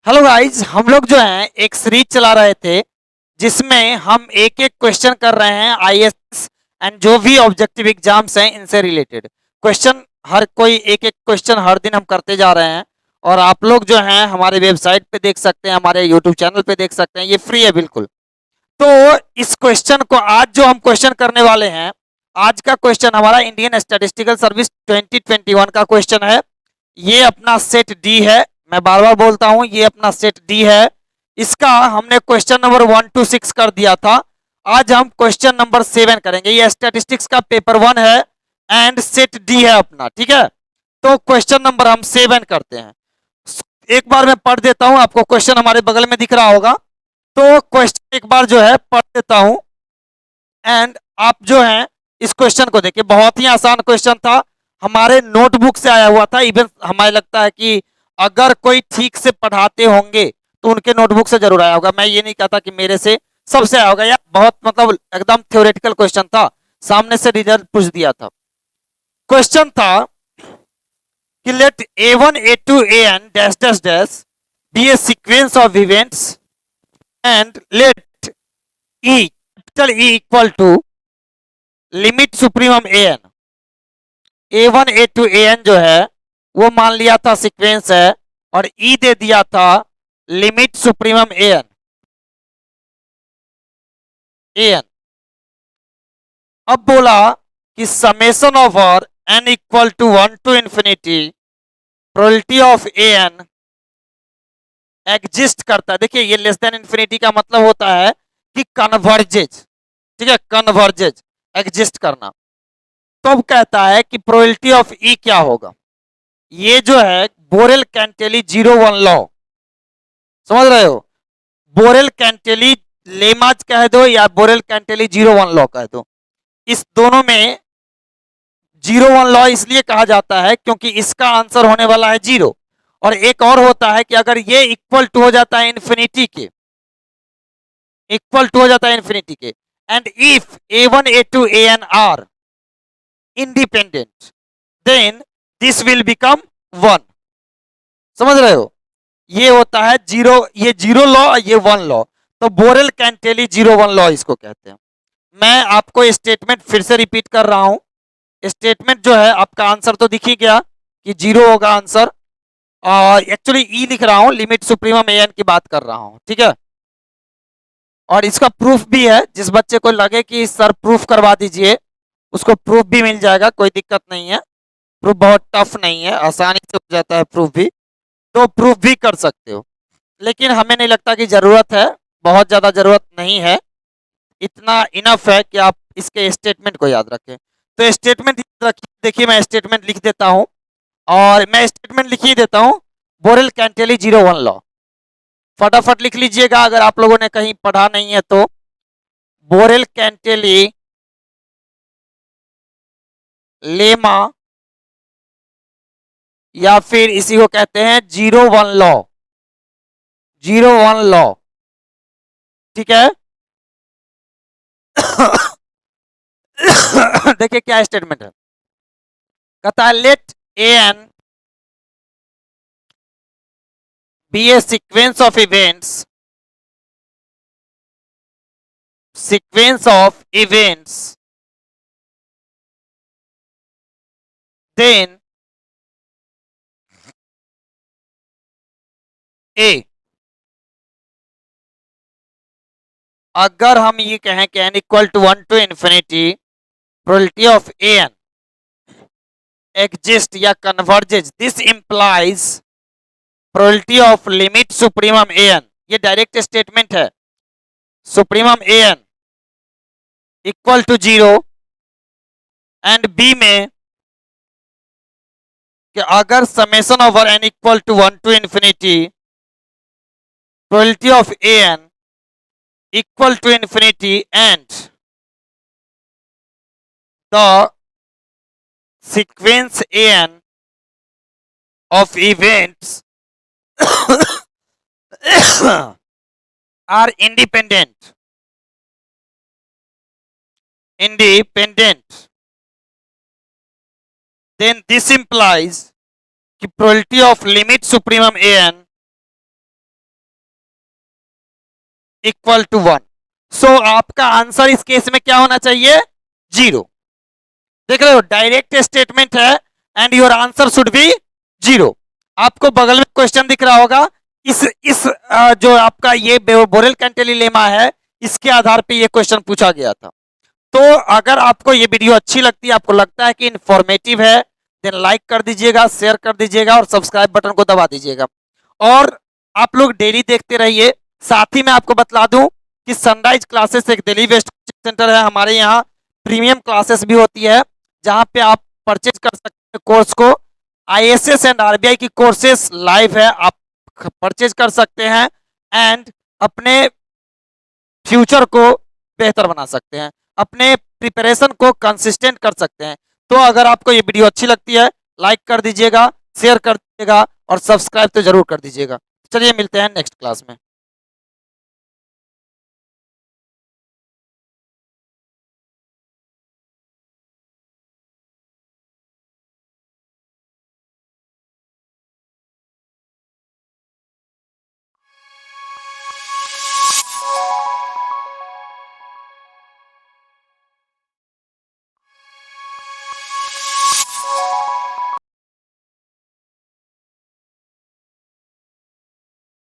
Hello guys, हम लोग जो है एक सीरीज चला रहे थे जिसमें हम एक एक क्वेश्चन कर रहे हैं आईएएस एंड जो भी ऑब्जेक्टिव एग्जाम्स हैं इनसे रिलेटेड क्वेश्चन। हर कोई एक एक क्वेश्चन हर दिन हम करते जा रहे हैं और आप लोग जो हैं हमारे वेबसाइट पे देख सकते हैं, हमारे यूट्यूब चैनल पे देख सकते हैं, ये फ्री है बिल्कुल। तो इस क्वेश्चन को आज जो हम क्वेश्चन करने वाले हैं, आज का क्वेश्चन हमारा इंडियन स्टैटिस्टिकल सर्विस 2021 का क्वेश्चन है। ये अपना सेट डी है, मैं बार बार बोलता हूं ये अपना सेट डी है। इसका हमने क्वेश्चन नंबर 1 to 6 कर दिया था। आज हम क्वेश्चन नंबर 7 करेंगे। ये स्टैटिस्टिक्स का पेपर 1 है एंड सेट डी है अपना, ठीक है। तो क्वेश्चन नंबर हम 7 करते हैं। एक बार मैं पढ़ देता हूं, आपको क्वेश्चन हमारे बगल में दिख रहा होगा। तो क्वेश्चन एक बार जो है पढ़ देता हूं एंड आप जो है इस क्वेश्चन को देखिए। बहुत ही आसान क्वेश्चन था, हमारे नोटबुक से आया हुआ था। इवन हमें लगता है कि अगर कोई ठीक से पढ़ाते होंगे तो उनके नोटबुक से जरूर आया होगा। मैं ये नहीं कहता कि मेरे से सबसे आया होगा, यार बहुत मतलब एकदम थ्योरेटिकल क्वेश्चन था, सामने से रिजल्ट पूछ दिया था। क्वेश्चन था कि let A1 A2 AN dash dash dash be a sequence of events and let E capital E equal to limit supremum AN। A1 A2 AN जो है वो मान लिया था सीक्वेंस है और E दे दिया था लिमिट सुप्रीमम AN। अब बोला कि समेशन ऑफ और n equal to 1 to infinity probability of AN exist करता है। देखिए ये लेस देन इंफिनिटी का मतलब होता है कि कन्वर्जेज, ठीक है, कन्वर्जेज एग्जिस्ट करना। तो अब कहता है कि प्रोबेबिलिटी ऑफ E क्या होगा। ये जो है बोरेल कैंटेली 01 लॉ, समझ रहे हो। बोरेल कैंटेली लेमाज कह दो या बोरेल कैंटेली 01 लॉ कह दो, इस दोनों में 01 लॉ इसलिए कहा जाता है क्योंकि इसका आंसर होने वाला है 0। और एक और होता है कि अगर ये इक्वल टू हो जाता है इन्फिनिटी के, इक्वल टू हो जाता है इन्फिनिटी के, and if A1 A2 AN are independent then this will become 1। समझ रहे हो, ये होता है 0, ये 0 लॉ, ये 1 लॉ। तो बोरेल कैंटेली 01 लॉ इसको कहते हैं। मैं आपको स्टेटमेंट फिर से रिपीट कर रहा हूं। स्टेटमेंट जो है आपका आंसर तो दिख ही गया कि 0 होगा आंसर। एक्चुअली ई लिख रहा हूं, लिमिट सुप्रीमम एन की बात कर रहा हूं, ठीक है। और इसका प्रूफ भी है, जिस बच्चे को लगे कि सर प्रूफ करवा दीजिए उसको प्रूफ भी मिल जाएगा, कोई दिक्कत नहीं है। प्रूफ बहुत टफ नहीं है, आसानी से हो जाता है प्रूफ भी, तो प्रूफ भी कर सकते हो। लेकिन हमें नहीं लगता कि जरूरत है, बहुत ज्यादा जरूरत नहीं है, इतना इनफ है कि आप इसके स्टेटमेंट को याद रखें। तो स्टेटमेंट याद रखिए, देखिए मैं स्टेटमेंट लिख देता हूं और मैं स्टेटमेंट लिख ही देता हूं। बोरेल कैंटेली 01 लॉ फटाफट लिख लीजिएगा अगर आप लोगों ने कहीं पढ़ा नहीं है तो। बोरेल कैंटेली लेमा या फिर इसी को कहते हैं 01 लॉ, 01 लॉ, ठीक है। देखिए क्या स्टेटमेंट है, कहता है let n be a sequence of events, sequence of events then A. अगर हम ये कहें कि n equal to 1 to infinity probability of n exist या converges, this implies probability of limit supremum n, ये डायरेक्ट स्टेटमेंट है, supremum n equal to 0 and B में कि अगर summation over n equal to 1 to infinity probability of n equal to infinity and the sequence an of events are independent, then this implies कि probability of limit supremum an equal to 1। So आपका answer इस case में क्या होना चाहिए? 0। देख रहे हो, डायरेक्ट स्टेटमेंट है and your answer should be 0। आपको बगल में क्वेश्चन दिख रहा होगा, इस जो आपका ये बोरेल कैंटिलीलेमा है, इसके आधार पे ये क्वेश्चन पूछा गया था। तो अगर आपको ये वीडियो अच्छी लगती है, आपको लगता है कि इंफॉर्मेटिव है, देन लाइक कर दीजिएगा, शेयर कर दीजिएगा और सब्सक्राइब बटन को दबा दीजिएगा। और आप लोग डेली देखते रहिए। साथ ही मैं आपको बतला दूं कि सनराइज क्लासेस एक दिल्ली वेस्ट सेंटर है, हमारे यहाँ प्रीमियम क्लासेस भी होती है, जहां पे आप परचेज कर सकते हैं कोर्स को। आईएएस एंड आरबीआई की कोर्सेस लाइव है, आप परचेज कर सकते हैं एंड अपने फ्यूचर को बेहतर बना सकते हैं, अपने प्रिपरेशन को कंसिस्टेंट कर सकते हैं। तो अगर आपको ये वीडियो अच्छी लगती है, लाइक कर दीजिएगा, शेयर कर दीजिएगा और सब्सक्राइब तो जरूर कर दीजिएगा। चलिए मिलते हैं नेक्स्ट क्लास में।